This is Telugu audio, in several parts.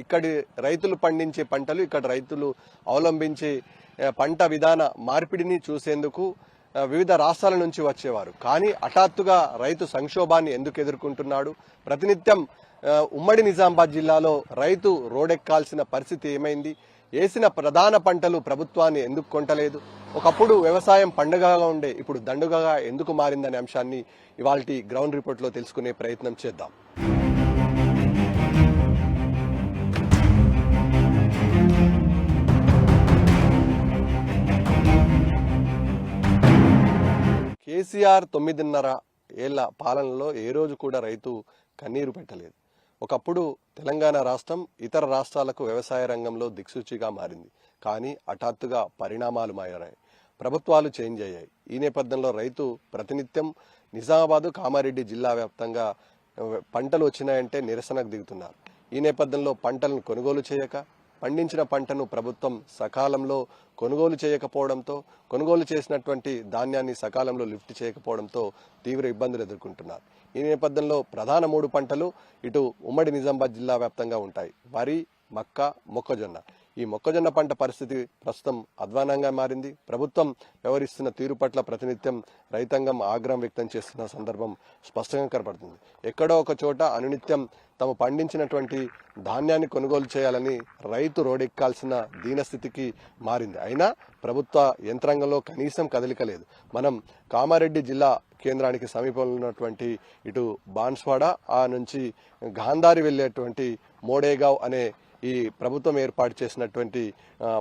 ఇక్కడి రైతులు పండించే పంటలు, ఇక్కడ రైతులు అవలంబించే పంట విధాన మార్పిడిని చూసేందుకు వివిధ రాష్ట్రాల నుంచి వచ్చేవారు. కానీ హఠాత్తుగా రైతు సంక్షోభాన్ని ఎందుకు ఎదుర్కొంటున్నాడు? ప్రతినిత్యం ఉమ్మడి నిజామాబాద్ జిల్లాలో రైతు రోడెక్కాల్సిన పరిస్థితి ఏమైంది? వేసిన ప్రధాన పంటలు ప్రభుత్వాన్ని ఎందుకు కొంటలేదు? ఒకప్పుడు వ్యవసాయం పండుగగా ఉండే ఇప్పుడు దండుగగా ఎందుకు మారిందనే అంశాన్ని ఇవాల్టి గ్రౌండ్ రిపోర్ట్లో తెలుసుకునే ప్రయత్నం చేద్దాం. కేసీఆర్ 9.5 ఏళ్ల పాలనలో ఏ రోజు కూడా రైతు కన్నీరు పెట్టలేదు. ఒకప్పుడు తెలంగాణ రాష్ట్రం ఇతర రాష్ట్రాలకు వ్యవసాయ రంగంలో దిక్సూచిగా మారింది. కానీ హఠాత్తుగా పరిణామాలు మారాయి, ప్రభుత్వాలు చేంజ్ అయ్యాయి. ఈ నేపథ్యంలో రైతు ప్రతినిత్యం నిజామాబాద్, కామారెడ్డి జిల్లా వ్యాప్తంగా పంటలు వచ్చినాయంటే నిరసనకు దిగుతున్నారు. ఈ నేపథ్యంలో పంటలను కొనుగోలు చేయక, పండించిన పంటను ప్రభుత్వం సకాలంలో కొనుగోలు చేయకపోవడంతో, కొనుగోలు చేసినటువంటి ధాన్యాన్ని సకాలంలో లిఫ్ట్ చేయకపోవడంతో తీవ్ర ఇబ్బందులు ఎదుర్కొంటున్నారు. ఈ నేపథ్యంలో ప్రధాన 3 పంటలు ఇటు ఉమ్మడి నిజామాబాద్ జిల్లా వ్యాప్తంగా ఉంటాయి: వరి, మక్క, మొక్కజొన్న. ఈ మొక్కజొన్న పంట పరిస్థితి ప్రస్తుతం అధ్వానంగా మారింది. ప్రభుత్వం వ్యవహరిస్తున్న తీరు పట్ల ప్రతినిత్యం రైతాంగం ఆగ్రహం వ్యక్తం చేస్తున్న సందర్భం స్పష్టంగా కనపడుతుంది. ఎక్కడో ఒక చోట అనునిత్యం తాము పండించినటువంటి ధాన్యాన్ని కొనుగోలు చేయాలని రైతు రోడెక్కాల్సిన దీనస్థితికి మారింది. అయినా ప్రభుత్వ యంత్రాంగంలో కనీసం కదలిక లేదు. మనం కామారెడ్డి జిల్లా కేంద్రానికి సమీపంలో ఉన్నటువంటి ఇటు బాన్స్వాడ ఆ నుంచి గాంధారి వెళ్లేటువంటి మోడేగావ్ అనే ఈ ప్రభుత్వం ఏర్పాటు చేసినటువంటి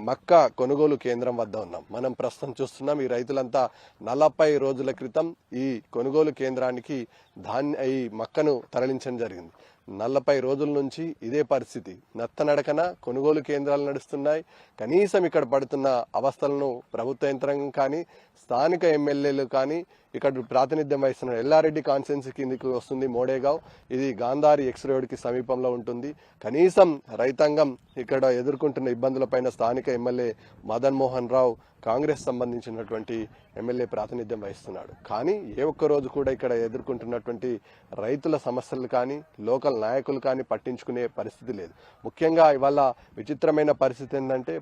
మక్క కొనుగోలు కేంద్రం వద్ద ఉన్నాం. మనం ప్రస్తుతం చూస్తున్నాం, ఈ రైతులంతా 40 రోజుల క్రితం ఈ కొనుగోలు కేంద్రానికి ఈ మక్కను తరలించడం జరిగింది. 40 రోజుల నుంచి ఇదే పరిస్థితి. నత్తనడకన కొనుగోలు కేంద్రాలు నడుస్తున్నాయి. కనీసం ఇక్కడ పడుతున్న అవస్థలను ప్రభుత్వ యంత్రాంగం కానీ, స్థానిక ఎమ్మెల్యేలు కానీ, ఇక్కడ ప్రాతినిధ్యం వహిస్తున్న ఎల్లారెడ్డి కాన్స్టిట్యున్సీ కిందికి వస్తుంది మోడేగావ్. ఇది గాంధారి ఎక్స్ రోడ్కి సమీపంలో ఉంటుంది. కనీసం రైతాంగం ఇక్కడ ఎదుర్కొంటున్న ఇబ్బందులపైన స్థానిక ఎమ్మెల్యే మదన్ మోహన్ రావు, కాంగ్రెస్ సంబంధించినటువంటి ఎమ్మెల్యే ప్రాతినిధ్యం వహిస్తున్నాడు. కానీ ఏ ఒక్క రోజు కూడా ఇక్కడ ఎదుర్కొంటున్నటువంటి రైతుల సమస్యలు కానీ, లోకల్ నాయకులు కానీ పట్టించుకునే పరిస్థితి లేదు. ముఖ్యంగా ఇవాళ విచిత్రమైన పరిస్థితి ఏంటంటే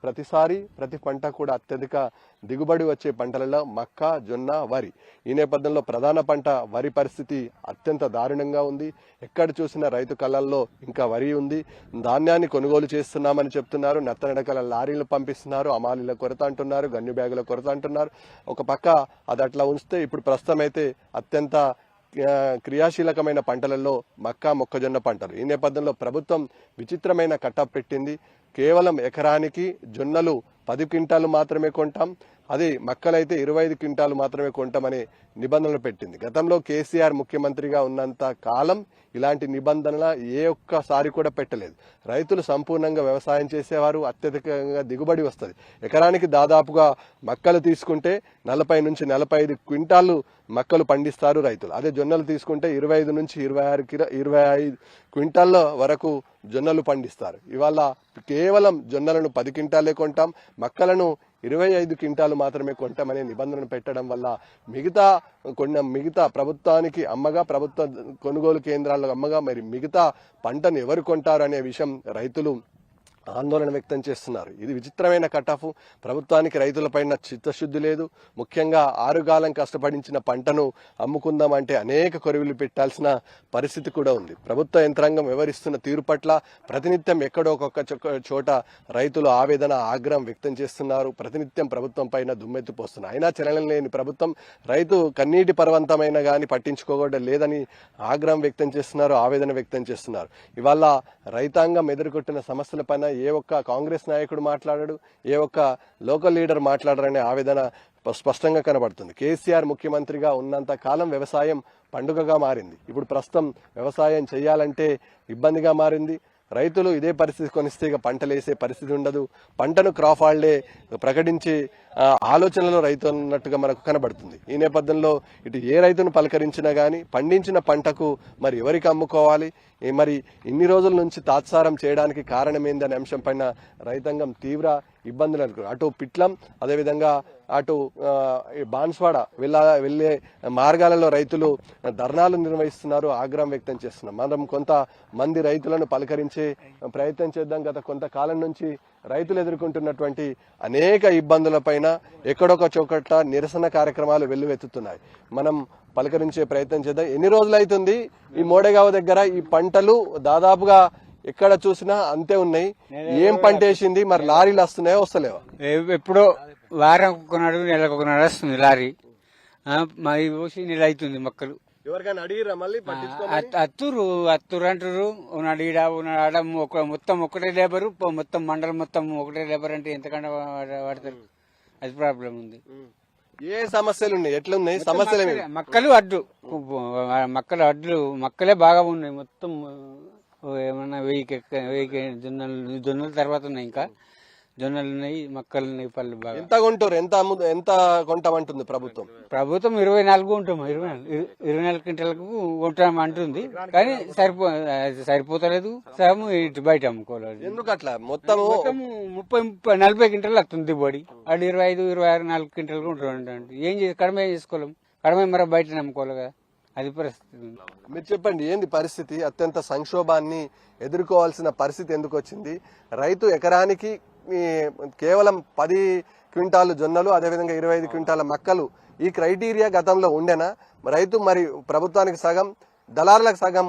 ప్రతిసారి ప్రతి పంట కూడా అత్యధిక దిగుబడి వచ్చే పంటలలో మక్క, జొన్న, వరి. ఈ నేపథ్యంలో ప్రధాన పంట వరి పరిస్థితి అత్యంత దారుణంగా ఉంది. ఎక్కడ చూసినా రైతు కళ్ళల్లో ఇంకా వరి ఉంది. ధాన్యాన్ని కొనుగోలు చేస్తున్నామని చెప్తున్నారు, నత్తనడకల లారీలు పంపిస్తున్నారు, అమాలీల కొరత అంటున్నారు, గన్ను బ్యాగుల కొరత అంటున్నారు. ఒక పక్క అది అట్లా ఉంచితే ఇప్పుడు ప్రస్తుతం అయితే అత్యంత క్రియాశీలకమైన పంటలలో మక్క, మొక్కజొన్న పంటలు. ఈ నేపథ్యంలో ప్రభుత్వం విచిత్రమైన కట్టప్ పెట్టింది. కేవలం ఎకరానికి జొన్నలు 10 క్వింటాలు మాత్రమే కొంటాం, అది మక్కలైతే 25 క్వింటాలు మాత్రమే కొంటామనే నిబంధనలు పెట్టింది. గతంలో కేసీఆర్ ముఖ్యమంత్రిగా ఉన్నంత కాలం ఇలాంటి నిబంధనల ఏ ఒక్కసారి కూడా పెట్టలేదు. రైతులు సంపూర్ణంగా వ్యవసాయం చేసేవారు, అత్యధికంగా దిగుబడి వస్తుంది. ఎకరానికి దాదాపుగా మక్కలు తీసుకుంటే 40 నుంచి 45 క్వింటాలు మక్కలు పండిస్తారు రైతులు. అదే జొన్నలు తీసుకుంటే 25 నుంచి 25 క్వింటాల వరకు జొన్నలు పండిస్తారు. ఇవాళ కేవలం జొన్నలను 10 క్వింటాలే కొంటాం, మక్కలను 25 క్వింటాలు మాత్రమే కొంటామనే నిబంధనలు పెట్టడం వల్ల మిగతా ప్రభుత్వానికి అమ్మగా, ప్రభుత్వ కొనుగోలు కేంద్రాల్లో అమ్మగా మరి మిగతా పంటను ఎవరు కొంటారు అనే విషయం రైతులు ఆందోళన వ్యక్తం చేస్తున్నారు. ఇది విచిత్రమైన కటాఫ్. ప్రభుత్వానికి రైతులపైన చిత్తశుద్ధి లేదు. ముఖ్యంగా ఆరుగాలం కష్టపడించిన పంటను అమ్ముకుందామంటే అనేక కొరివిలు పెట్టాల్సిన పరిస్థితి కూడా ఉంది. ప్రభుత్వ యంత్రాంగం వ్యవహరిస్తున్న తీరు పట్ల ప్రతినిత్యం ఎక్కడో ఒక్కొక్క చోట రైతులు ఆవేదన, ఆగ్రహం వ్యక్తం చేస్తున్నారు. ప్రతినిత్యం ప్రభుత్వం పైన దుమ్మెత్తిపోస్తున్నారు. అయినా చలనం లేని ప్రభుత్వం రైతు కన్నీటి పర్వంతమైన కానీ పట్టించుకోవడం లేదని ఆగ్రహం వ్యక్తం చేస్తున్నారు, ఆవేదన వ్యక్తం చేస్తున్నారు. ఇవాళ రైతాంగం ఎదుర్కొంటున్న సమస్యల పైన ఏ ఒక్క కాంగ్రెస్ నాయకుడు మాట్లాడాడు, ఏ ఒక్క లోకల్ లీడర్ మాట్లాడారనే ఆవేదన స్పష్టంగా కనబడుతుంది. కేసీఆర్ ముఖ్యమంత్రిగా ఉన్నంత కాలం వ్యవసాయం పండుగగా మారింది. ఇప్పుడు ప్రస్తుతం వ్యవసాయం చేయాలంటే ఇబ్బందిగా మారింది. రైతులు ఇదే పరిస్థితి కొనిస్తే ఇక పంటలు వేసే పరిస్థితి ఉండదు. పంటను క్రాప్ హాలిడే ప్రకటించి ఆలోచనలో రైతు అన్నట్టుగా మనకు కనబడుతుంది. ఈ నేపథ్యంలో ఇటు ఏ రైతును పలకరించినా గానీ పండించిన పంటకు మరి ఎవరికి అమ్ముకోవాలి, మరి ఇన్ని రోజుల నుంచి తాత్సారం చేయడానికి కారణమేంది అనే అంశం పైన రైతాంగం తీవ్ర ఇబ్బందులు అనుకున్నారు. అటు పిట్లం, అదేవిధంగా అటు బాన్స్వాడ వెళ్లే మార్గాలలో రైతులు ధర్నాలు నిర్వహిస్తున్నారు, ఆగ్రహం వ్యక్తం చేస్తున్నారు. మనం కొంతమంది రైతులను పలకరించే ప్రయత్నం చేద్దాం. గత కొంతకాలం నుంచి రైతులు ఎదుర్కొంటున్నటువంటి అనేక ఇబ్బందులపైన ఎక్కడొక చోకట్ట నిరసన కార్యక్రమాలు వెల్లువెత్తుతున్నాయి. మనం పలకరించే ప్రయత్నం చేద్దాం. ఎన్ని రోజులు అవుతుంది ఈ మోడేగావ్ దగ్గర ఈ పంటలు దాదాపుగా ఎక్కడ చూసినా అంతే ఉన్నాయి. ఏం పంట వేసింది, మరి లారీలు వస్తున్నాయో వస్తలేవా? ఎప్పుడో వారం ఒకనాడు నెలకు ఒకనాడు వస్తుంది లారీ. మరి పోసి నెల అవుతుంది మొక్కలు. ఎవరికైనా అడిగిరా మళ్ళీ అత్తురు అంటారు. ఉన్నాడు ఈడ ఉన్నాడు ఆడ మొత్తం ఒకటే లేబరు, మొత్తం మండలం మొత్తం ఒకటే లేబర్ అంటే ఎంతకంటే వాడతారు. అది ప్రాబ్లం ఉంది. ఏ సమస్యలు ఉన్నాయి, ఎట్లున్నాయి సమస్యలు? మక్కలు అడ్డు, మక్కలే బాగా ఉన్నాయి. మొత్తం ఏమన్నా వెయ్యి జొన్నలు తర్వాత ఉన్నాయి, ఇంకా జొన్నలు ఉన్నాయి, మక్కలు ఉన్నాయి, పళ్ళు బాగా. ఎంత కొంటారు, ఎంత కొంటామంటుంది ప్రభుత్వం? 24 ఉంటాం, 24 క్వింటాలకు కొంటాం అంటుంది. కానీ సరిపోతలేదు. సగము ఇటు బయట అమ్ముకోలేదు. ఎందుకు అట్లా? మొత్తం 30-40 క్వింటాలు వస్తుంది దిగుబడి. అది 25, 26, 4 క్వింటాలు ఉంటాం. ఏం చేసి కడమే చేసుకోలేం, కడమే మరి బయట అమ్ముకోవాలి కదా. అది పరిస్థితి. మీరు చెప్పండి, ఏంది పరిస్థితి? అత్యంత సంక్షోభాన్ని ఎదుర్కోవాల్సిన పరిస్థితి ఎందుకు వచ్చింది? రైతు ఎకరానికి కేవలం 10 క్వింటాలు జొన్నలు, అదేవిధంగా 25 క్వింటాల మక్కలు, ఈ క్రైటీరియా గతంలో ఉండేనా? రైతు మరి ప్రభుత్వానికి సగం, దళారులకు సగం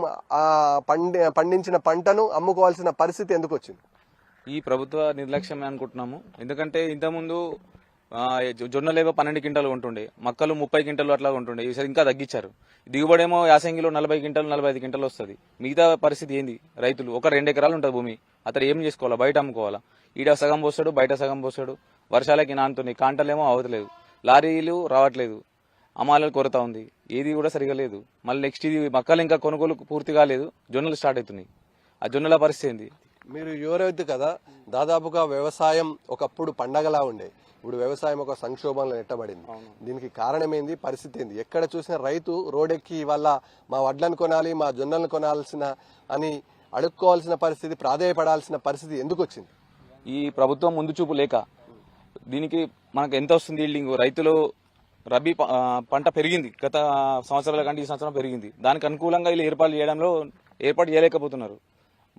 పండించిన పంటను అమ్ముకోవాల్సిన పరిస్థితి ఎందుకు వచ్చింది? ఈ ప్రభుత్వ నిర్లక్ష్యమే అనుకుంటున్నాము. ఎందుకంటే ఇంతకుముందు జొన్నలేవో 12 క్వింటాలు ఉంటుండే, మక్కలు 30 క్వింటాలు అట్లా ఉంటుండే. ఈసారి ఇంకా తగ్గించారు. దిగుబడేమో యాసంగిలో 40 క్వింటాలు 45 క్వింటాలు వస్తుంది. మిగతా పరిస్థితి ఏంది? రైతులు ఒక 2 ఎకరాలు ఉంటుంది భూమి, అతడు ఏం చేసుకోవాలా? బయట అమ్ముకోవాలా? ఈడ సగం పోస్తాడు, బయట సగం పోస్తాడు. వర్షాలకి నానుతున్నాయి, కాంటలేమో అవతలేదు, లారీలు రావట్లేదు, అమ్మాయిల కొరత ఉంది, ఏది కూడా సరిగా లేదు. మళ్ళీ నెక్స్ట్ ఇది మక్కలు ఇంకా కొనుగోలు పూర్తి కాలేదు, జొన్నలు స్టార్ట్ అవుతున్నాయి. ఆ జొన్నల పరిస్థితి ఏంది? మీరు యువరైతు కదా, దాదాపుగా వ్యవసాయం ఒకప్పుడు పండగలా ఉండే, ఇప్పుడు వ్యవసాయం ఒక సంక్షోభంలో నెట్టబడింది. దీనికి కారణమేంది, పరిస్థితి ఏంది? ఎక్కడ చూసినా రైతు రోడ్డెక్కి ఇవాళ మా వడ్లను కొనాలి, మా జొన్నలను కొనాల్సిన అని అడుక్కోవాల్సిన పరిస్థితి, ప్రాధేయపడాల్సిన పరిస్థితి ఎందుకు వచ్చింది? ఈ ప్రభుత్వం ముందు చూపు లేక. దీనికి మనకు ఎంత వస్తుంది ఈల్డింగ్? రైతులు రబీ పంట పెరిగింది, గత సంవత్సరాల కంటే ఈ సంవత్సరం పెరిగింది. దానికి అనుకూలంగా వీళ్ళు ఏర్పాటు చేయలేకపోతున్నారు.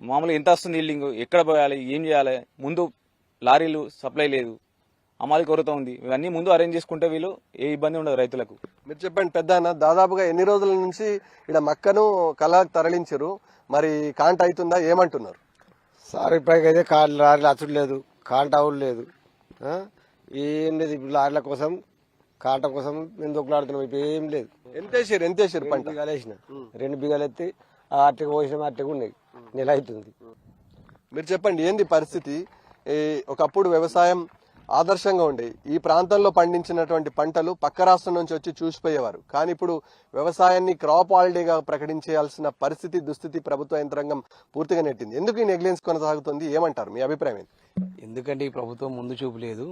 మామూలుగా ఎంత వస్తుంది ఈల్డింగ్, ఎక్కడ పోయాలి, ఏం చేయాలి? ముందు లారీలు సప్లై లేదు, అమ్మాలి కొరత ఉంది. ఇవన్నీ ముందు అరేంజ్ చేసుకుంటే వీళ్ళు ఏ ఇబ్బంది ఉండదు రైతులకు. మీరు చెప్పండి పెద్దన్న, దాదాపుగా ఎన్ని రోజుల నుంచి ఇక్కడ మక్కను కళకు తరలించారు, మరి కాంట అవుతుందా? ఏమంటున్నారు సార్? ఇప్పటికైతే లారీలు అచ్చుడు లేదు, కాంట అవులు లేదు, ఏం లేదు. ఇప్పుడు లారీల కోసం కాంట కోసం మేము దొక్కులాడుతున్నాం. ఇప్పుడు ఏం లేదు. ఎంత వేసారు పంట? 2 బిగాలు వేసిన, 2 బిగాలు ఎత్తి అట్టగా పోసిన అట్టగా ఉన్నాయి, నెల అవుతుంది. మీరు చెప్పండి, ఏంది పరిస్థితి? ఒకప్పుడు వ్యవసాయం ఆదర్శంగా ఉండే, ఈ ప్రాంతంలో పండించినటువంటి పంటలు పక్క రాష్ట్రం నుంచి వచ్చి చూసిపోయేవారు. కానీ ఇప్పుడు వ్యవసాయాన్ని క్రాప్ హాలిడేగా ప్రకటించాల్సిన పరిస్థితి, దుస్థితి ప్రభుత్వ యంత్రాంగం పూర్తిగా నెట్టింది. ఎందుకు ఈ నెగ్లిజెన్స్ కొనసాగుతుంది? ఏమంటారు, మీ అభిప్రాయం ఏంటి? ఎందుకంటే ఈ ప్రభుత్వం ముందు చూపు లేదు.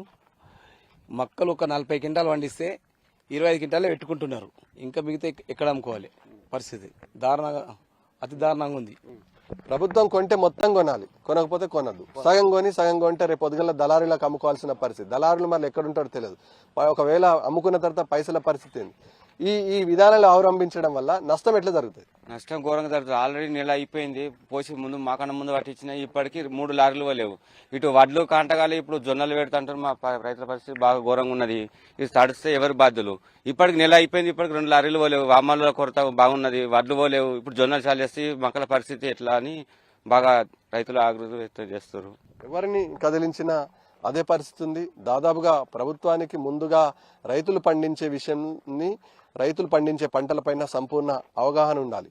మక్కలు ఒక 40 క్వింటాలు పండిస్తే 25 క్వింటాలే పెట్టుకుంటున్నారు. ఇంకా మిగతా ఎక్కడ అమ్ముకోవాలి? పరిస్థితి దారుణంగా, అతి దారుణంగా ఉంది. ప్రభుత్వం కొంటే మొత్తం కొనాలి, కొనకపోతే కొనద్దు. సగం కొంటే రేపు పొద్దుగల దళారులకు అమ్ముకోవాల్సిన పరిస్థితి. దళారులు మళ్ళీ ఎక్కడుంటారో తెలియదు. ఒకవేళ అమ్ముకున్న తర్వాత పైసల పరిస్థితి ఏంది? ఈ విధానాలు అవలంబించడం వల్ల నష్టం ఎట్లా జరుగుతుంది? నష్టం ఘోరంగా జరుగుతుంది. ఆల్రెడీ నెల అయిపోయింది, పోసి ముందు మాకన్నా ముందు పట్టించిన ఇప్పటికీ 3 లారీలు లేవు. ఇటు వడ్లు కాంటగాలి, ఇప్పుడు జొన్నలు పెడతాంటారు. మా రైతుల పరిస్థితి బాగా ఘోరంగా ఉన్నది. ఇది తడిస్తే ఎవరు బాధ్యులు? ఇప్పటికి నెల అయిపోయింది, ఇప్పటికి 2 లారీలు పోలేవు. అమ్మల కొరత బాగున్నది, వడ్లు పోలేవు. ఇప్పుడు జొన్నలు చాలేసి మక్కల పరిస్థితి ఎట్లా అని బాగా రైతులు ఆగ్రహం వ్యక్తం చేస్తారు. ఎవరిని కదిలించినా అదే పరిస్థితి ఉంది. దాదాపుగా ప్రభుత్వానికి ముందుగా రైతులు పండించే విషయాన్ని, రైతులు పండించే పంటలపైన సంపూర్ణ అవగాహన ఉండాలి.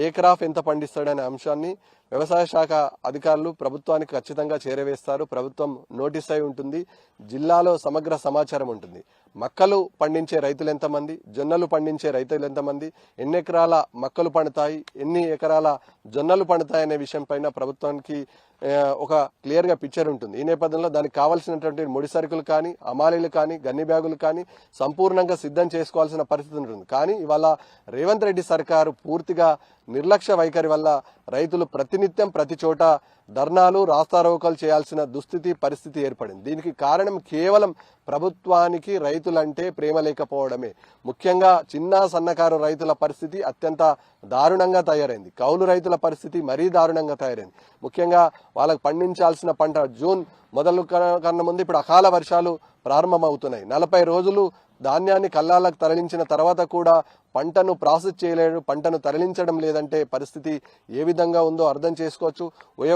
ఏ క్రాప్ ఎంత పండిస్తాడనే అంశాన్ని వ్యవసాయ శాఖ అధికారులు ప్రభుత్వానికి ఖచ్చితంగా చేరవేస్తారు. ప్రభుత్వం నోటీస్ అయి ఉంటుంది. జిల్లాలో సమగ్ర సమాచారం ఉంటుంది. మక్కలు పండించే రైతులు ఎంతమంది, జొన్నలు పండించే రైతులు ఎంతమంది, ఎన్ని ఎకరాల మక్కలు పండుతాయి, ఎన్ని ఎకరాల జొన్నలు పండుతాయి అనే విషయం పైన ప్రభుత్వానికి ఒక క్లియర్ గా పిక్చర్ ఉంటుంది. ఈ నేపథ్యంలో దానికి కావాల్సినటువంటి ముడి సరుకులు కానీ, అమాలీలు కానీ, గన్ని బ్యాగులు కానీ సంపూర్ణంగా సిద్ధం చేసుకోవాల్సిన పరిస్థితి ఉంటుంది. కానీ ఇవాళ రేవంత్ రెడ్డి సర్కారు పూర్తిగా నిర్లక్ష్య వైఖరి వల్ల రైతులు ప్రతినిత్యం ప్రతి చోట ధర్నాలు, రాస్తారోకలు చేయాల్సిన దుస్థితి పరిస్థితి ఏర్పడింది. దీనికి కారణం కేవలం ప్రభుత్వానికి రైతులంటే ప్రేమ లేకపోవడమే. ముఖ్యంగా చిన్న సన్నకారు రైతుల పరిస్థితి అత్యంత దారుణంగా తయారైంది. కౌలు రైతుల పరిస్థితి మరీ దారుణంగా తయారైంది. ముఖ్యంగా వాళ్ళకు పండించాల్సిన పంట జూన్ మొదలు కన్నా ముందు ఇప్పుడు అకాల వర్షాలు ప్రారంభమవుతున్నాయి. 40 రోజులు ధాన్యాన్ని కల్లాలకు తరలించిన తర్వాత కూడా పంటను ప్రాసెస్ చేయలేడు, పంటను తరలించడం లేదంటే పరిస్థితి ఏ విధంగా ఉందో అర్థం చేసుకోవచ్చు.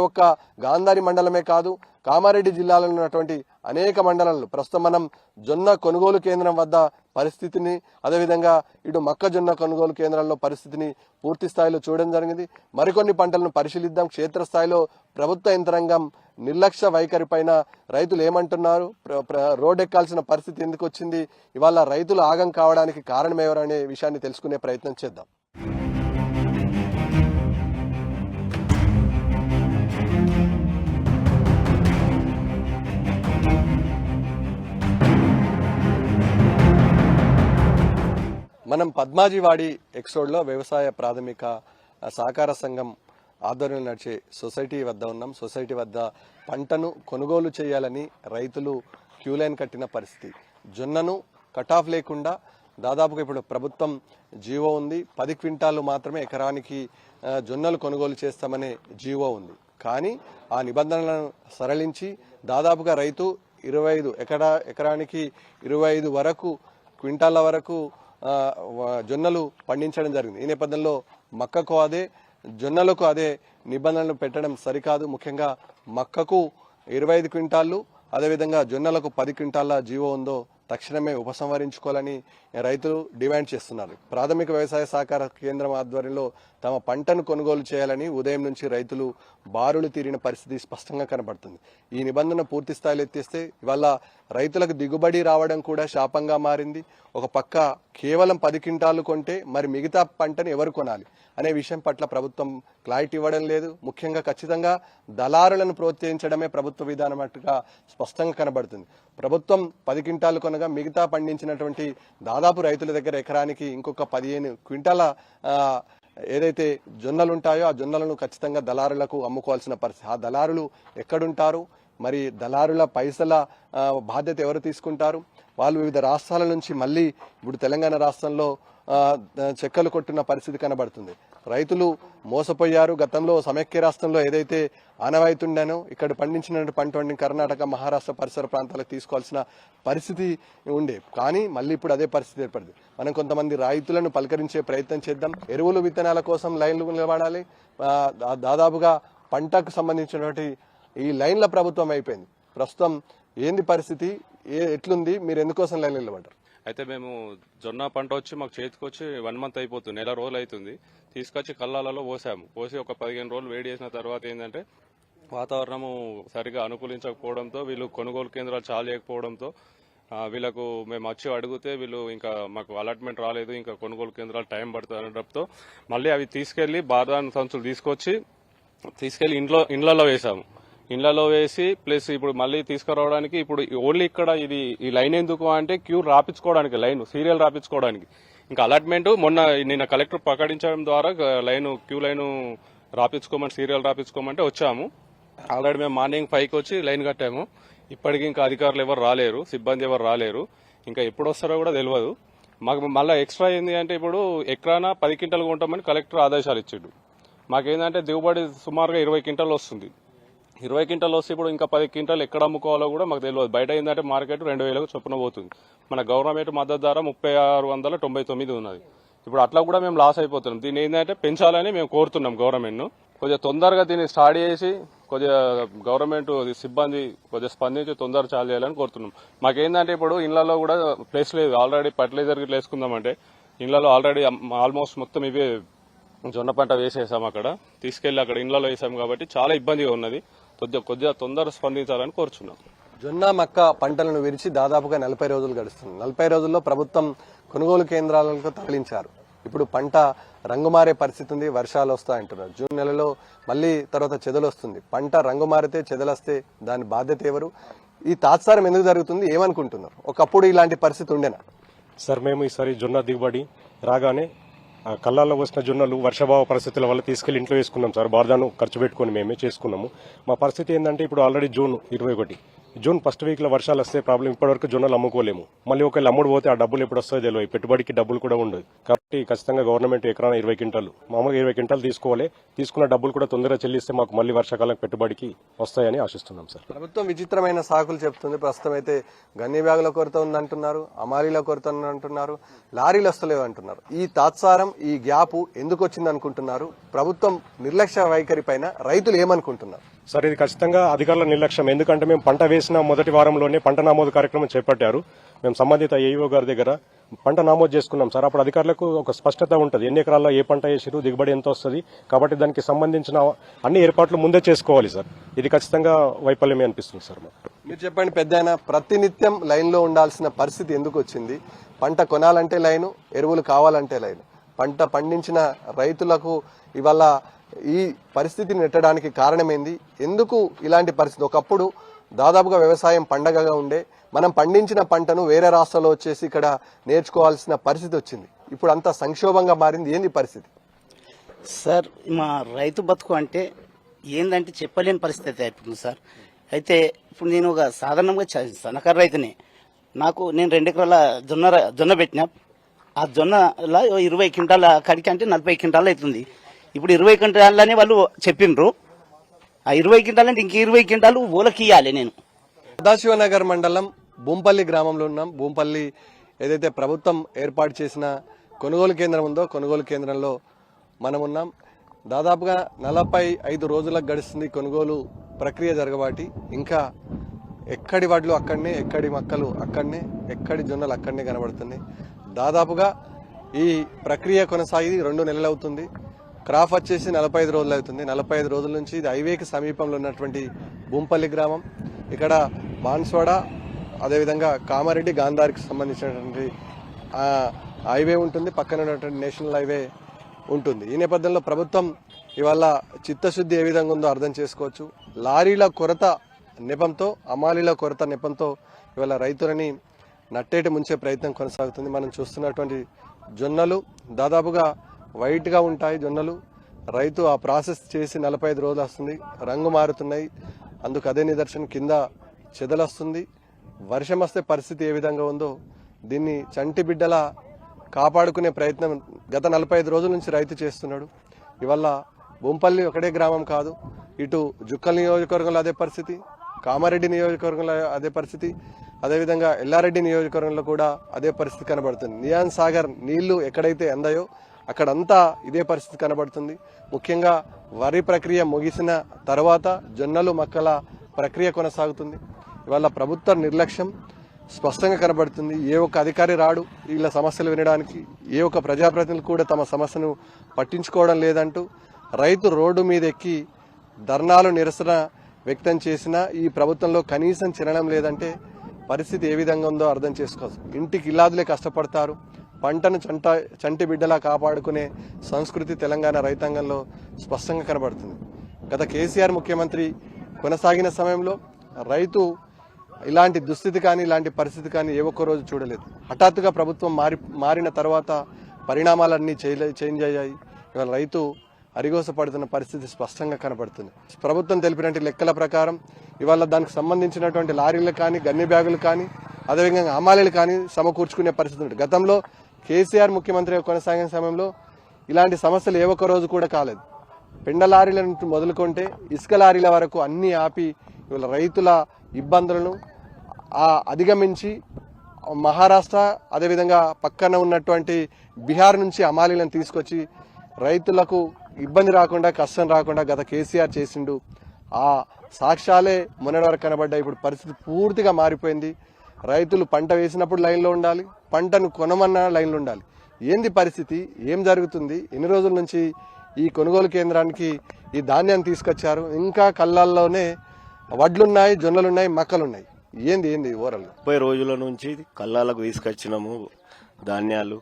ఒక్క గాంధారి మండలమే కాదు, కామారెడ్డి జిల్లాలో ఉన్నటువంటి అనేక మండలాలు ప్రస్తుతం మనం జొన్న కొనుగోలు కేంద్రం వద్ద పరిస్థితిని, అదేవిధంగా ఇటు మొక్కజొన్న కొనుగోలు కేంద్రాల్లో పరిస్థితిని పూర్తి స్థాయిలో చూడడం జరిగింది. మరికొన్ని పంటలను పరిశీలిద్దాం. క్షేత్రస్థాయిలో ప్రభుత్వ యంత్రాంగం నిర్లక్ష్య వైఖరి పైన రైతులు ఏమంటున్నారు, రోడ్డెక్కాల్సిన పరిస్థితి ఎందుకు వచ్చింది, ఇవాళ రైతులు ఆగం కావడానికి కారణం ఎవరనే విషయాన్ని తెలుసుకునే ప్రయత్నం చేద్దాం. మనం పద్మాజీవాడి ఎక్స్రోడ్లో వ్యవసాయ ప్రాథమిక సహకార సంఘం ఆధ్వర్యంలో నడిచే సొసైటీ వద్ద ఉన్నాం. సొసైటీ వద్ద పంటను కొనుగోలు చేయాలని రైతులు క్యూ లైన్ కట్టిన పరిస్థితి. జొన్నను కటాఫ్ లేకుండా దాదాపుగా ఇప్పుడు ప్రభుత్వం జీవో ఉంది, 10 క్వింటాలు మాత్రమే ఎకరానికి జొన్నలు కొనుగోలు చేస్తామనే జీవో ఉంది. కానీ ఆ నిబంధనలను సరళించి దాదాపుగా రైతు 25 ఎకరానికి 25 వరకు క్వింటాల వరకు జొన్నలు పండించడం జరిగింది. ఈ నేపథ్యంలో మక్కకు అదే, జొన్నలకు అదే నిబంధనలు పెట్టడం సరికాదు. ముఖ్యంగా మక్కకు 25 క్వింటాళ్లు, అదేవిధంగా జొన్నలకు 10 క్వింటాల జీవో ఉందో తక్షణమే ఉపసంహరించుకోవాలని రైతులు డిమాండ్ చేస్తున్నారు. ప్రాథమిక వ్యవసాయ సహకార కేంద్రం ఆధ్వర్యంలో తమ పంటను కొనుగోలు చేయాలని ఉదయం నుంచి రైతులు బారులు తీరిన పరిస్థితి స్పష్టంగా కనబడుతుంది. ఈ నిబంధన పూర్తి స్థాయిలో ఎత్తేస్తే ఇవాళ రైతులకు దిగుబడి రావడం కూడా శాపంగా మారింది. ఒక పక్క కేవలం 10 క్వింటాలు కొంటే మరి మిగతా పంటను ఎవరు కొనాలి అనే విషయం పట్ల ప్రభుత్వం క్లారిటీ ఇవ్వడం లేదు. ముఖ్యంగా ఖచ్చితంగా దళారులను ప్రోత్సహించడమే ప్రభుత్వ విధానం అట్టుగా స్పష్టంగా కనబడుతుంది. ప్రభుత్వం 10 క్వింటాలు కొనగా మిగతా పండించినటువంటి దాదాపు రైతుల దగ్గర ఎకరానికి ఇంకొక 15 క్వింటాల ఏదైతే జొన్నలు ఉంటాయో ఆ జొన్నలను ఖచ్చితంగా దళారులకు అమ్ముకోవాల్సిన పరిస్థితి. ఆ దళారులు ఎక్కడుంటారు, మరి దళారుల పైసల బాధ్యత ఎవరు తీసుకుంటారు? వాళ్ళు వివిధ రాష్ట్రాల నుంచి మళ్ళీ ఇప్పుడు తెలంగాణ రాష్ట్రంలో చెక్కలు కొట్టిన పరిస్థితి కనబడుతుంది. రైతులు మోసపోయారు. గతంలో సమైక్య రాష్ట్రంలో ఏదైతే ఆనవాయితుండేనో ఇక్కడ పండించిన పంట కర్ణాటక, మహారాష్ట్ర పరిసర ప్రాంతాలకు తీసుకోవాల్సిన పరిస్థితి ఉండే, కానీ మళ్ళీ ఇప్పుడు అదే పరిస్థితి ఏర్పడింది. మనం కొంతమంది రైతులను పలకరించే ప్రయత్నం చేద్దాం. ఎరువులు, విత్తనాల కోసం లైన్లు నిలబడాలి. దాదాపుగా పంటకు సంబంధించినటువంటి ఈ లైన్ల ప్రభుత్వం అయిపోయింది. ప్రస్తుతం ఏంది పరిస్థితి, ఎట్లుంది, మీరు ఎందుకోసం లైన్లు నిలబడ్డారు? అయితే మేము జొన్న పంట వచ్చి మాకు చేతికి వచ్చి 1 మంత్ అయిపోతుంది, 1 నెల రోజులు అవుతుంది. తీసుకొచ్చి కల్లాలలో పోసి ఒక 15 రోజులు వేడి చేసిన తర్వాత ఏంటంటే వాతావరణము సరిగా అనుకూలించకపోవడంతో, వీళ్ళు కొనుగోలు కేంద్రాలు చాలు చేయకపోవడంతో వీళ్ళకు మేము వచ్చి అడిగితే వీళ్ళు ఇంకా మాకు అలాట్మెంట్ రాలేదు, ఇంకా కొనుగోలు కేంద్రాలు టైం పడుతుంది అనడంతో మళ్ళీ అవి తీసుకెళ్లి బార్దాన్ సంచులు తీసుకెళ్లి ఇండ్లలో వేసాము. ఇండ్లలో వేసి ప్లస్ ఇప్పుడు మళ్ళీ తీసుకురావడానికి ఇప్పుడు ఓన్లీ ఇక్కడ ఈ లైన్ ఎందుకు అంటే క్యూ రాపించుకోవడానికి, లైన్ సీరియల్ రాపించుకోవడానికి. ఇంకా అలాట్మెంట్ నిన్న కలెక్టర్ ప్రకటించడం ద్వారా క్యూ లైన్ రాపించుకోమని, సీరియల్ రాపించుకోమంటే వచ్చాము. ఆల్రెడీ మేము మార్నింగ్ 5కి వచ్చి లైన్ కట్టాము. ఇప్పటికీ ఇంకా అధికారులు ఎవరు రాలేరు, సిబ్బంది ఎవరు రాలేరు. ఇంకా ఎప్పుడు వస్తారో కూడా తెలియదు. మాకు మళ్ళీ ఎక్స్ట్రా ఏంది అంటే ఇప్పుడు ఎకరాన 10 క్వింటాలు కొంటామని కలెక్టర్ ఆదేశాలు ఇచ్చిండు. మాకేందంటే దిగుబడి సుమారుగా 20 క్వింటాలు వస్తుంది. 20 క్వింటాలు వస్తే ఇప్పుడు ఇంకా 10 క్వింటాలు ఎక్కడ అమ్ముకోవాలో కూడా మాకు తెలియదు. బయట ఏంటంటే మార్కెట్ 2000కు చొప్పున పోతుంది. మన గవర్నమెంట్ మద్దతు ధర 3699 ఉన్నది. ఇప్పుడు అట్లా కూడా మేము లాస్ అయిపోతున్నాం. దీన్ని ఏంటంటే పెంచాలని మేము కోరుతున్నాం గవర్నమెంట్ను. కొద్దిగా తొందరగా దీన్ని స్టార్ట్ చేసి కొద్దిగా గవర్నమెంట్ సిబ్బంది కొద్దిగా స్పందించి తొందరగా చాలు చేయాలని కోరుతున్నాం. మాకేందంటే ఇప్పుడు ఇళ్లలో కూడా ప్లేస్ లేదు. ఆల్రెడీ ఫర్టిలైజర్ గిట్ల వేసుకుందామంటే ఇళ్లలో ఆల్రెడీ ఆల్మోస్ట్ మొత్తం ఇవే జొన్న పంట వేసేసాం. అక్కడ తీసుకెళ్లి అక్కడ ఇండ్లలో వేసాం కాబట్టి చాలా ఇబ్బందిగా ఉన్నది. కొద్దిగా తొందరగా స్పందించాలని కోరుచున్నాం. జొన్న మక్క పంటలను విరిచి దాదాపుగా 40 రోజులు గడుస్తుంది. 40 రోజుల్లో ప్రభుత్వం కొనుగోలు కేంద్రాలకు తరలించారు. ఇప్పుడు పంట రంగు మారే పరిస్థితి ఉంది. వర్షాలు వస్తాయంటున్నారు. జూన్ నెలలో మళ్ళీ తర్వాత చెదలు వస్తుంది. పంట రంగు మారితే చెదలొస్తే దాని బాధ్యత ఎవరు? ఈ తాత్సారం ఎందుకు జరుగుతుంది? ఏమనుకుంటున్నారు? ఒకప్పుడు ఇలాంటి పరిస్థితి ఉండేనా? సార్, మేము ఈసారి జొన్న దిగుబడి రాగానే కళ్ళాల్లో వస్తున్న జొన్నలు వర్షాభావ పరిస్థితుల వల్ల తీసుకెళ్లి ఇంట్లో వేసుకున్నాం సార్. బార్దాను ఖర్చు పెట్టుకుని మేమే చేసుకున్నాము. మా పరిస్థితి ఏంటంటే ఇప్పుడు already June 21, June first week లో వర్షాలు వస్తే ప్రాబ్లం. ఇప్పటివరకు జొన్నలు అమ్ముకోలేము. మళ్ళీ ఒకవేళ అమ్ముడు పోతే ఆ డబ్బులు ఎప్పుడు వస్తాయో తెలియదు. పెట్టుబడికి డబ్బులు కూడా ఉండదు. కాబట్టి ఖచ్చితంగా గవర్నమెంట్ ఎకరాన 20 క్వింటాలు, మామూలుగా 20 క్వింటాలు తీసుకోవాలి. తీసుకున్న డబ్బులు కూడా తొందరగా చెల్లిస్తే మాకు మళ్ళీ వర్షాకాలం పెట్టుబడికి వస్తాయని ఆశిస్తున్నాం సార్. ప్రభుత్వం విచిత్రమైన సాకులు చెప్తుంది. ప్రస్తుతం అయితే గన్ని బ్యాగుల కొరత ఉందంటున్నారు, అమారీల కొరత ఉందంటున్నారు, లారీలు వస్తలేవు అంటున్నారు. ఈ తాత్సారం, ఈ గ్యాప్ ఎందుకు వచ్చింది అనుకుంటున్నారు? ప్రభుత్వం నిర్లక్ష్య వైఖరి పైన రైతులు ఏమనుకుంటున్నారు? సార్, ఇది ఖచ్చితంగా అధికారుల నిర్లక్ష్యం. ఎందుకంటే మేము పంట వేసిన మొదటి వారంలోనే పంట నమోదు కార్యక్రమం చేపట్టారు. మేము సంబంధిత ఏఈఓ గారి దగ్గర పంట నమోదు చేసుకున్నాం సార్. అప్పుడు అధికారులకు ఒక స్పష్టత ఉంటుంది. ఎన్ని ఎకరాల్లో ఏ పంట వేసిరు, దిగుబడి ఎంత వస్తుంది. కాబట్టి దానికి సంబంధించిన అన్ని ఏర్పాట్లు ముందే చేసుకోవాలి సార్. ఇది ఖచ్చితంగా వైఫల్యమే అనిపిస్తుంది సార్. మీరు చెప్పండి పెద్దాయన, ప్రతినిత్యం లైన్లో ఉండాల్సిన పరిస్థితి ఎందుకు వచ్చింది? పంట కొనాలంటే లైను, ఎరువులు కావాలంటే లైను. పంట పండించిన రైతులకు ఇవాళ ఈ పరిస్థితిని నెట్టడానికి కారణమేంది? ఎందుకు ఇలాంటి పరిస్థితి? ఒకప్పుడు దాదాపుగా వ్యవసాయం పండగగా ఉండే, మనం పండించిన పంటను వేరే రాష్ట్రాల్లో వచ్చేసి ఇక్కడ నేర్చుకోవాల్సిన పరిస్థితి వచ్చింది. ఇప్పుడు అంతా సంక్షోభంగా మారింది. ఏంది పరిస్థితి? సార్, మా రైతు బతుకు అంటే ఏందంటే చెప్పలేని పరిస్థితి అయిపోతుంది సార్. అయితే ఇప్పుడు నేను ఒక సాధారణంగా సన్నకారు రైతునే. నేను 2 ఎకరాల జొన్న పెట్టినా. ఆ జొన్నలా 20 క్వింటాల కడికి అంటే 40 క్వింటాలు అవుతుంది. ఇప్పుడు 20 క్వింటాలని వాళ్ళు చెప్పిండ్రు. ఆ 20 క్వింటాలు అంటే ఇంక 20 క్వింటాలు ఊలకి ఇవ్వాలి. నేను సదాశివనగర్ మండలం బూంపల్లి గ్రామంలో ఉన్నాం. బూంపల్లి ఏదైతే ప్రభుత్వం ఏర్పాటు చేసిన కొనుగోలు కేంద్రం ఉందో, కొనుగోలు కేంద్రంలో మనం ఉన్నాం. దాదాపుగా 45 రోజులకు గడుస్తుంది కొనుగోలు ప్రక్రియ జరగబాటి. ఇంకా ఎక్కడి వడ్లు అక్కడనే, ఎక్కడి మక్కలు అక్కడనే, ఎక్కడి జొన్నలు అక్కడనే కనబడుతున్నాయి. దాదాపుగా ఈ ప్రక్రియ కొనసాగి 2 నెలలు అవుతుంది. క్రాప్ వచ్చేసి 45 రోజులు అవుతుంది. 45 రోజుల నుంచి ఇది హైవేకి సమీపంలో ఉన్నటువంటి బూంపల్లి గ్రామం. ఇక్కడ బాన్స్వాడ, అదేవిధంగా కామారెడ్డి, గాంధారికి సంబంధించినటువంటి హైవే ఉంటుంది. పక్కన ఉన్నటువంటి నేషనల్ హైవే ఉంటుంది. ఈ నేపథ్యంలో ప్రభుత్వం ఇవాళ చిత్తశుద్ధి ఏ విధంగా ఉందో అర్థం చేసుకోవచ్చు. లారీల కొరత నెపంతో, అమాలీల కొరత నెపంతో ఇవాళ రైతులని నట్టేటి ముంచే ప్రయత్నం కొనసాగుతుంది. మనం చూస్తున్నటువంటి జొన్నలు దాదాపుగా వైట్ గా ఉంటాయి. జొన్నలు రైతు ఆ ప్రాసెస్ చేసి 45 రోజులు వస్తుంది, రంగు మారుతున్నాయి. అందుకు అదే నిదర్శనం. కింద చెదలొస్తుంది. వర్షం వస్తే పరిస్థితి ఏ విధంగా ఉందో దీన్ని చంటి బిడ్డలా కాపాడుకునే ప్రయత్నం గత 45 రోజుల నుంచి రైతు చేస్తున్నాడు. ఇవాళ బొంపల్లి ఒకటే గ్రామం కాదు, ఇటు జుక్కల్ నియోజకవర్గంలో అదే పరిస్థితి, కామారెడ్డి నియోజకవర్గంలో అదే పరిస్థితి, అదేవిధంగా ఎల్లారెడ్డి నియోజకవర్గంలో కూడా అదే పరిస్థితి కనబడుతుంది. నియాన్ సాగర్ నీళ్లు ఎక్కడైతే అందాయో అక్కడంతా ఇదే పరిస్థితి కనబడుతుంది. ముఖ్యంగా వరి ప్రక్రియ ముగిసిన తర్వాత జొన్నలు మక్కల ప్రక్రియ కొనసాగుతుంది. ఇవాళ ప్రభుత్వ నిర్లక్ష్యం స్పష్టంగా కనబడుతుంది. ఏ ఒక్క అధికారి రాడు వీళ్ళ సమస్యలు వినడానికి, ఏ ఒక్క ప్రజాప్రతినిధులు కూడా తమ సమస్యను పట్టించుకోవడం లేదంటూ రైతు రోడ్డు మీద ఎక్కి ధర్నాలు, నిరసన వ్యక్తం చేసినా ఈ ప్రభుత్వంలో కనీసం చినడం లేదంటే పరిస్థితి ఏ విధంగా ఉందో అర్థం చేసుకోవచ్చు. ఇంటికి ఇల్లాదులే కష్టపడతారు. పంటను చంటి బిడ్డలా కాపాడుకునే సంస్కృతి తెలంగాణ రైతాంగంలో స్పష్టంగా కనబడుతుంది. గత కేసీఆర్ ముఖ్యమంత్రి కొనసాగిన సమయంలో రైతు ఇలాంటి దుస్థితి కానీ, ఇలాంటి పరిస్థితి కానీ ఏ ఒక్క రోజు చూడలేదు. హఠాత్తుగా ప్రభుత్వం మారిన తర్వాత పరిణామాలన్నీ చేంజ్ అయ్యాయి. ఇవాళ రైతు అరిగోసపడుతున్న పరిస్థితి స్పష్టంగా కనబడుతుంది. ప్రభుత్వం తెలిపినట్టు లెక్కల ప్రకారం ఇవాళ దానికి సంబంధించినటువంటి లారీలు కానీ, గన్ని బ్యాగులు కానీ, అదేవిధంగా హమాలీలు కానీ సమకూర్చుకునే పరిస్థితి ఉంది. గతంలో కేసీఆర్ ముఖ్యమంత్రిగా కొనసాగిన సమయంలో ఇలాంటి సమస్యలు ఏ ఒక్క రోజు కూడా కాలేదు. పెండ లారీల నుంచి మొదలుకుంటే ఇసుక లారీల వరకు అన్ని ఆపి ఇవాళ రైతుల ఇబ్బందులను అధిగమించి మహారాష్ట్ర, అదేవిధంగా పక్కన ఉన్నటువంటి బీహార్ నుంచి హమాలీలను తీసుకొచ్చి రైతులకు ఇబ్బంది రాకుండా, కష్టం రాకుండా గత కేసీఆర్ చేసిండు. ఆ సాక్ష్యాలే మొన్నటి వరకు కనబడ్డాయి. ఇప్పుడు పరిస్థితి పూర్తిగా మారిపోయింది. రైతులు పంట వేసినప్పుడు లైన్లో ఉండాలి, పంటను కొనమన్నా లైన్లో ఉండాలి. ఏంది పరిస్థితి? ఏం జరుగుతుంది? ఎన్ని రోజుల నుంచి ఈ కొనుగోలు కేంద్రానికి ఈ ధాన్యాన్ని తీసుకొచ్చారు. ఇంకా కళ్ళల్లోనే వడ్లున్నాయి, జొన్నలున్నాయి, మక్కలున్నాయి. ఏంది ఓవరాల్ 30 రోజుల నుంచి కల్లాలకు తీసుకొచ్చినాము ధాన్యాలు.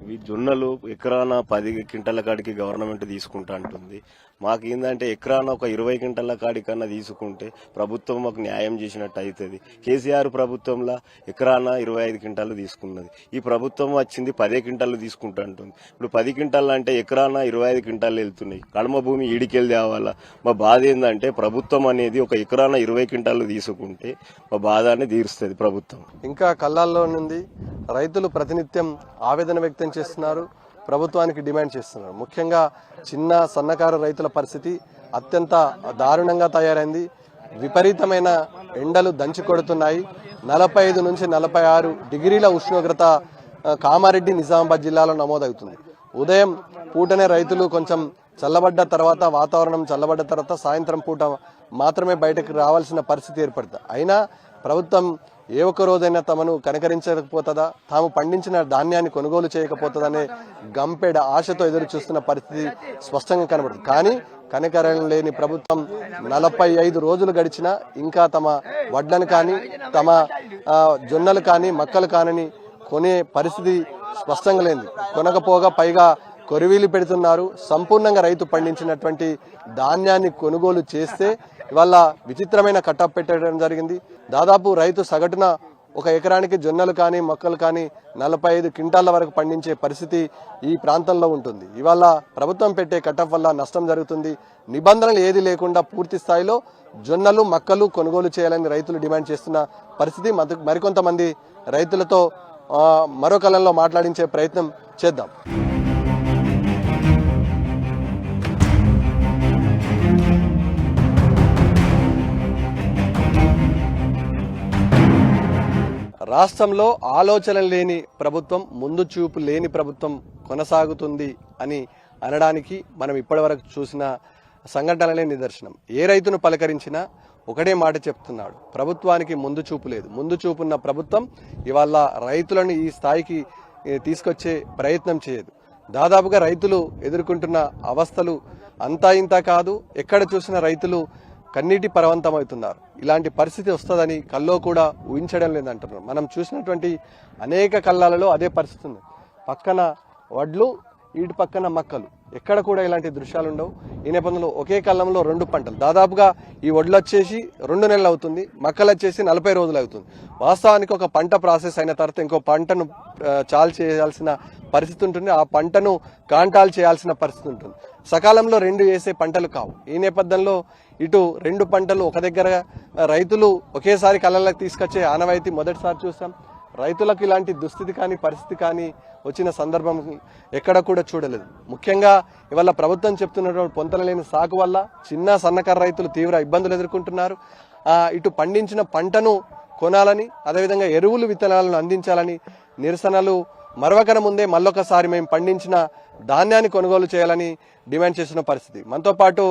ఇవి జొన్నలు ఎకరాన 10 క్వింటాల కాడికి గవర్నమెంట్ తీసుకుంటా అంటుంది. మాకు ఏంటంటే ఎకరాన ఒక 20 క్వింటాల కాడికన్నా తీసుకుంటే ప్రభుత్వం మాకు న్యాయం చేసినట్టు అవుతుంది. కేసీఆర్ ప్రభుత్వంలో ఎకరాన 25 క్వింటాలు తీసుకున్నది. ఈ ప్రభుత్వం వచ్చింది 10 క్వింటాలు తీసుకుంటా అంటుంది. ఇప్పుడు 10 క్వింటాలు అంటే ఎకరాన 25 క్వింటాలు వెళ్తున్నాయి. కడమ భూమి ఈడికెళ్ళి తేవాలా. మా బాధ ఏంటంటే ప్రభుత్వం అనేది ఒక ఎకరాన 20 క్వింటాలు తీసుకుంటే మా బాధని తీరుస్తుంది ప్రభుత్వం. ఇంకా కళ్ళాల్లో నుండి రైతులు ప్రతినిత్యం ఆవేదన వ్యక్తం చేస్తున్నారు, ప్రభుత్వానికి డిమాండ్ చేస్తున్నారు. ముఖ్యంగా చిన్న సన్నకారు రైతుల పరిస్థితి అత్యంత దారుణంగా తయారైంది. విపరీతమైన ఎండలు దంచి కొడుతున్నాయి. 45 నుంచి 46 డిగ్రీల ఉష్ణోగ్రత కామారెడ్డి, నిజామాబాద్ జిల్లాలో నమోదవుతుంది. ఉదయం పూటనే రైతులు కొంచెం చల్లబడ్డ తర్వాత, వాతావరణం చల్లబడ్డ తర్వాత సాయంత్రం పూట మాత్రమే బయటకు రావాల్సిన పరిస్థితి ఏర్పడుతుంది. అయినా ప్రభుత్వం ఏ ఒక్క రోజైనా తమను కనకరించకపోతుందా, తాము పండించిన ధాన్యాన్ని కొనుగోలు చేయకపోతుందనే గంపెడ ఆశతో ఎదురు చూస్తున్న పరిస్థితి స్పష్టంగా కనబడుతుంది. కానీ కనికరం లేని ప్రభుత్వం 45 రోజులు గడిచినా ఇంకా తమ వడ్లను కానీ, తమ జొన్నలు కానీ, మక్కలు కానని కొనే పరిస్థితి స్పష్టంగా లేదు. కొనకపోగా పైగా కొరివీలు పెడుతున్నారు. సంపూర్ణంగా రైతు పండించినటువంటి ధాన్యాన్ని కొనుగోలు చేస్తే ఇవాళ విచిత్రమైన కట్టప్ పెట్టడం జరిగింది. దాదాపు రైతు సగటున ఒక ఎకరానికి జొన్నలు కానీ, మొక్కలు కానీ 45 క్వింటాల వరకు పండించే పరిస్థితి ఈ ప్రాంతంలో ఉంటుంది. ఇవాళ ప్రభుత్వం పెట్టే కట్టప్ వల్ల నష్టం జరుగుతుంది. నిబంధనలు ఏది లేకుండా పూర్తి స్థాయిలో జొన్నలు, మక్కలు కొనుగోలు చేయాలని రైతులు డిమాండ్ చేస్తున్న పరిస్థితి. మరికొంతమంది రైతులతో మరో కలంలో మాట్లాడించే ప్రయత్నం చేద్దాం. రాష్ట్రంలో ఆలోచన లేని ప్రభుత్వం, ముందు చూపు లేని ప్రభుత్వం కొనసాగుతుంది అని అనడానికి మనం ఇప్పటివరకు చూసిన సంఘటనలే నిదర్శనం. ఏ రైతును పలకరించినా ఒకటే మాట చెప్తున్నాడు, ప్రభుత్వానికి ముందు చూపు లేదు. ముందు చూపున్న ప్రభుత్వం ఇవాళ రైతులను ఈ స్థాయికి తీసుకొచ్చే ప్రయత్నం చేయదు. దాదాపుగా రైతులు ఎదుర్కొంటున్న అవస్థలు అంతా ఇంత కాదు. ఎక్కడ చూసిన రైతులు కన్నీటి పరవంతమవుతున్నారు. ఇలాంటి పరిస్థితి వస్తుందని కల్లో కూడా ఊహించడం లేదంటున్నారు. మనం చూసినటువంటి అనేక కళ్ళాలలో అదే పరిస్థితి ఉంది. పక్కన వడ్లు, ఇటు పక్కన మక్కలు. ఎక్కడ కూడా ఇలాంటి దృశ్యాలు ఉండవు. ఈ నేపథ్యంలో ఒకే కళ్ళంలో 2 పంటలు. దాదాపుగా ఈ వడ్లు వచ్చేసి 2 నెలలు అవుతుంది, మక్కలు వచ్చేసి 40 రోజులు అవుతుంది. వాస్తవానికి ఒక పంట ప్రాసెస్ అయిన తర్వాత ఇంకో పంటను చాలు చేయాల్సిన పరిస్థితి ఉంటుంది. ఆ పంటను కాంటాలు చేయాల్సిన పరిస్థితి ఉంటుంది. సకాలంలో 2 వేసే పంటలు కావు. ఈ నేపథ్యంలో ఇటు 2 పంటలు ఒక దగ్గర రైతులు ఒకేసారి కళ్ళలకు తీసుకొచ్చే ఆనవాయితీ మొదటిసారి చూస్తాం. రైతులకు ఇలాంటి దుస్థితి కానీ, పరిస్థితి కానీ వచ్చిన సందర్భం ఎక్కడ కూడా చూడలేదు. ముఖ్యంగా ఇవాళ ప్రభుత్వం చెప్తున్నటువంటి పొంతనలేని సాగు వల్ల చిన్న సన్నకారు రైతులు తీవ్ర ఇబ్బందులు ఎదుర్కొంటున్నారు. ఇటు పండించిన పంటను కొనాలని, అదేవిధంగా ఎరువులు, విత్తనాలను అందించాలని నిరసనలు మరవకన ముందే మళ్ళొకసారి మేము పండించిన ధాన్యాన్ని కొనుగోలు చేయాలని డిమాండ్ చేసిన పరిస్థితి. మనతో పాటు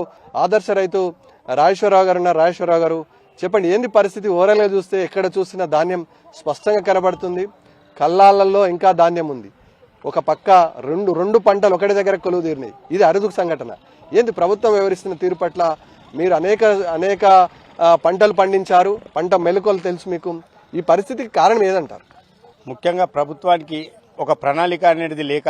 ఆదర్శ రైతు రాజేశ్వరరావు గారు ఉన్నారు. రాజేశ్వరరావు గారు, చెప్పండి, ఏంది పరిస్థితి? ఓవరాల్గా చూస్తే ఎక్కడ చూసిన ధాన్యం స్పష్టంగా కనబడుతుంది. కల్లాలలో ఇంకా ధాన్యం ఉంది. ఒక పక్క రెండు పంటలు ఒకటి దగ్గర కొలువు తీరినాయి. ఇది అరుదు సంఘటన. ఏంది ప్రభుత్వం వివరిస్తున్న తీరు పట్ల? మీరు అనేక పంటలు పండించారు, పంట మెలకువలు తెలుసు మీకు. ఈ పరిస్థితికి కారణం ఏదంటారు? ముఖ్యంగా ప్రభుత్వానికి ఒక ప్రణాళిక అనేది లేక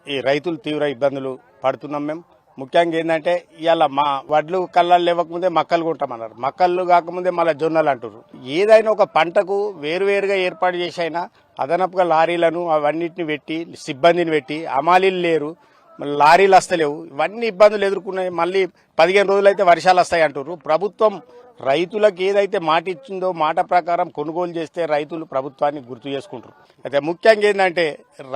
ఈ రైతులు తీవ్ర ఇబ్బందులు పడుతున్నాం. మేము ముఖ్యంగా ఏంటంటే ఇవాళ మా వడ్లు కళ్ళాలు లేవకముందే మక్కలు కొంటామన్నారు, మక్కలు కాకముందే మళ్ళీ జొన్నలు అంటారు. ఏదైనా ఒక పంటకు వేరువేరుగా ఏర్పాటు చేసి అయినా అదనపుగా లారీలను అవన్నిటిని పెట్టి, సిబ్బందిని పెట్టి, అమాలీలు లేరు, లారీలు వస్తలేవు, ఇవన్నీ ఇబ్బందులు ఎదుర్కొన్నాయి. మళ్ళీ 15 రోజులైతే వర్షాలు వస్తాయి అంటారు. ప్రభుత్వం రైతులకు ఏదైతే మాట ఇచ్చిందో మాట ప్రకారం కొనుగోలు చేస్తే రైతులు ప్రభుత్వాన్ని గుర్తు చేసుకుంటారు. అయితే ముఖ్యంగా ఏంటంటే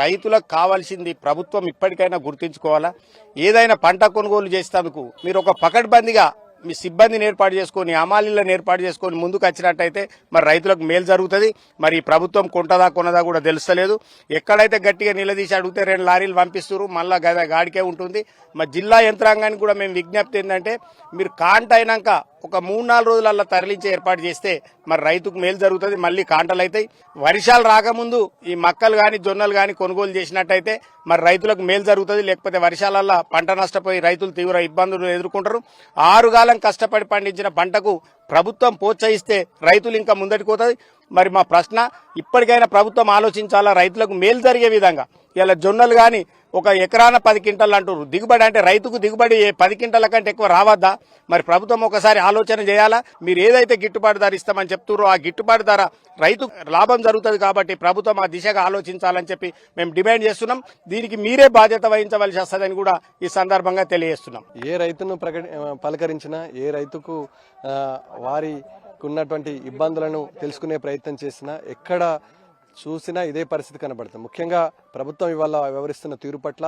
రైతులకు కావాల్సింది ప్రభుత్వం ఇప్పటికైనా గుర్తించుకోవాలా. ఏదైనా పంట కొనుగోలు చేసేందుకు మీరు ఒక పకడ్బందీగా మీ సిబ్బందిని ఏర్పాటు చేసుకొని, అమాలీలను ఏర్పాటు చేసుకొని ముందుకు వచ్చినట్టయితే మరి రైతులకు మేలు జరుగుతుంది. మరి ప్రభుత్వం కొంటదా కొనదా కూడా తెలుస్తలేదు. ఎక్కడైతే గట్టిగా నిలదీసి అడిగితే 2 లారీలు పంపిస్తారు, మళ్ళా గాడికే ఉంటుంది. మరి జిల్లా యంత్రాంగానికి కూడా మేము విజ్ఞప్తి ఏంటంటే మీరు కాంట అయినాక ఒక 3-4 రోజులల్లో తరలించే ఏర్పాటు చేస్తే మరి రైతుకు మేలు జరుగుతుంది. మళ్ళీ కాంటలు అవుతాయి. వర్షాలు రాకముందు ఈ మక్కలు కానీ జొన్నలు కానీ కొనుగోలు చేసినట్టయితే మరి రైతులకు మేలు జరుగుతుంది. లేకపోతే వర్షాలల్లో పంట నష్టపోయి రైతులు తీవ్ర ఇబ్బందులు ఎదుర్కొంటారు. 6 కాలం కష్టపడి పండించిన పంటకు ప్రభుత్వం ప్రోత్సహిస్తే రైతులు ఇంకా ముందటికి పోతుంది. మరి మా ప్రశ్న, ఇప్పటికైనా ప్రభుత్వం ఆలోచించాలా రైతులకు మేలు జరిగే విధంగా. ఇలా జొన్నలు కానీ ఒక ఎకరాన 10 క్వింటాలు అంటారు, దిగుబడి అంటే రైతుకు దిగుబడి 10 క్వింటాల కంటే ఎక్కువ రావద్దా? మరి ప్రభుత్వం ఒకసారి ఆలోచన చేయాలా. మీరు ఏదైతే గిట్టుబాటు ధర ఇస్తామని చెప్తున్నారో ఆ గిట్టుబాటు ధర రైతు లాభం జరుగుతుంది కాబట్టి ప్రభుత్వం ఆ దిశగా ఆలోచించాలని చెప్పి మేము డిమాండ్ చేస్తున్నాం. దీనికి మీరే బాధ్యత వహించవలసి వస్తుందని కూడా ఈ సందర్భంగా తెలియజేస్తున్నాం. ఏ రైతును పలకరించినా, ఏ రైతుకు వారికి ఉన్నటువంటి ఇబ్బందులను తెలుసుకునే ప్రయత్నం చేసినా, ఎక్కడ చూసినా ఇదే పరిస్థితి కనబడుతుంది. ముఖ్యంగా ప్రభుత్వం ఇవాళ వ్యవహరిస్తున్న తీరు పట్ల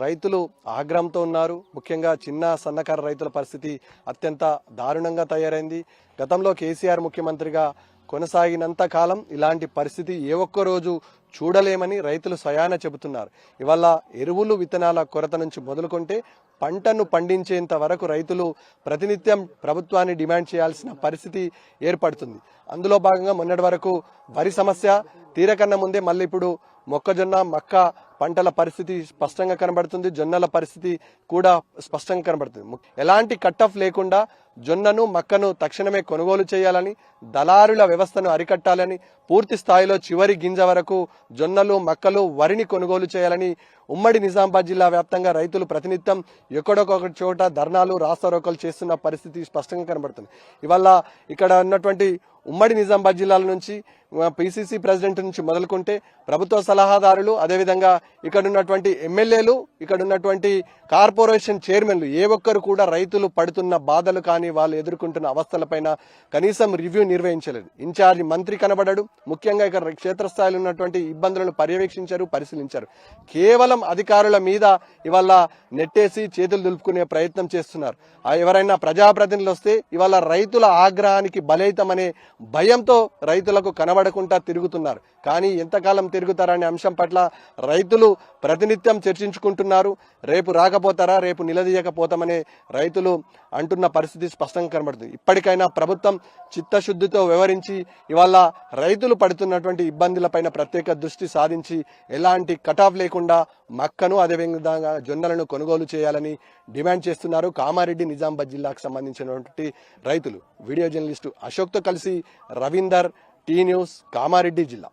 రైతులు ఆగ్రహంతో ఉన్నారు. ముఖ్యంగా చిన్న సన్నకారు రైతుల పరిస్థితి అత్యంత దారుణంగా తయారైంది. గతంలో కేసీఆర్ ముఖ్యమంత్రిగా కొనసాగినంత కాలం ఇలాంటి పరిస్థితి ఏ ఒక్క రోజు చూడలేమని రైతులు స్వయాన చెబుతున్నారు. ఇవాళ ఎరువులు విత్తనాల కొరత నుంచి మొదలుకుంటే పంటను పండించేంత వరకు రైతులు ప్రతినిత్యం ప్రభుత్వాన్ని డిమాండ్ చేయాల్సిన పరిస్థితి ఏర్పడుతుంది. అందులో భాగంగా మొన్నటి వరకు వరి సమస్య తీరకన్నా ముందే మళ్ళీ ఇప్పుడు మొక్కజొన్న, మక్క పంటల పరిస్థితి స్పష్టంగా కనబడుతుంది. జొన్నల పరిస్థితి కూడా స్పష్టంగా కనబడుతుంది. ఎలాంటి కట్ ఆఫ్ లేకుండా జొన్నను, మక్కను తక్షణమే కొనుగోలు చేయాలని, దళారుల వ్యవస్థను అరికట్టాలని, పూర్తి స్థాయిలో చివరి గింజ వరకు జొన్నలు, మక్కలు, వరిని కొనుగోలు చేయాలని ఉమ్మడి నిజామాబాద్ జిల్లా వ్యాప్తంగా రైతులు ప్రతినిత్యం ఎక్కడొక చోట ధర్నాలు, రాస్తారోకలు చేస్తున్న పరిస్థితి స్పష్టంగా కనబడుతుంది. ఇవాళ ఇక్కడ ఉన్నటువంటి ఉమ్మడి నిజామాబాద్ జిల్లాల నుంచి పిసిసి ప్రెసిడెంట్ నుంచి మొదలుకుంటే ప్రభుత్వ సలహాదారులు, అదేవిధంగా ఇక్కడ ఉన్నటువంటి ఎమ్మెల్యేలు, ఇక్కడ ఉన్నటువంటి కార్పొరేషన్ చైర్మన్లు ఏ ఒక్కరు కూడా రైతులు పడుతున్న బాధలు కానీ వాళ్ళు ఎదుర్కొంటున్న అవస్థలపైన కనీసం రివ్యూ నిర్వహించలేదు. ఇన్ఛార్జి మంత్రి కనబడడు. ముఖ్యంగా ఇక్కడ క్షేత్రస్థాయిలో ఉన్నటువంటి ఇబ్బందులను పర్యవేక్షించారు, పరిశీలించారు. కేవలం అధికారుల మీద ఇవాళ నెట్టేసి చేతులు దులుపుకునే ప్రయత్నం చేస్తున్నారు. ఎవరైనా ప్రజాప్రతినిధులు వస్తే ఇవాళ రైతుల ఆగ్రహానికి బలైతమనే భయంతో రైతులకు కనబడకుండా తిరుగుతున్నారు. కానీ ఎంతకాలం తిరుగుతారనే అంశం పట్ల రైతులు ప్రతినిత్యం చర్చించుకుంటున్నారు. రేపు రాకపోతారా, రేపు నిలదీయకపోతామనే రైతులు అంటున్న పరిస్థితి స్పష్టంగా కనబడుతుంది. ఇప్పటికైనా ప్రభుత్వం చిత్తశుద్ధితో వ్యవహరించి ఇవాళ రైతులు పడుతున్నటువంటి ఇబ్బందులపైన ప్రత్యేక దృష్టి సాధించి ఎలాంటి కటాఫ్ లేకుండా మక్కను, అదేవిధంగా జొన్నలను కొనుగోలు చేయాలని డిమాండ్ చేస్తున్నారు కామారెడ్డి, నిజామాబాద్ జిల్లాకు సంబంధించినటువంటి రైతులు. వీడియో జర్నలిస్టు అశోక్తో కలిసి రవీందర్, టీ న్యూస్, కామారెడ్డి జిల్లా.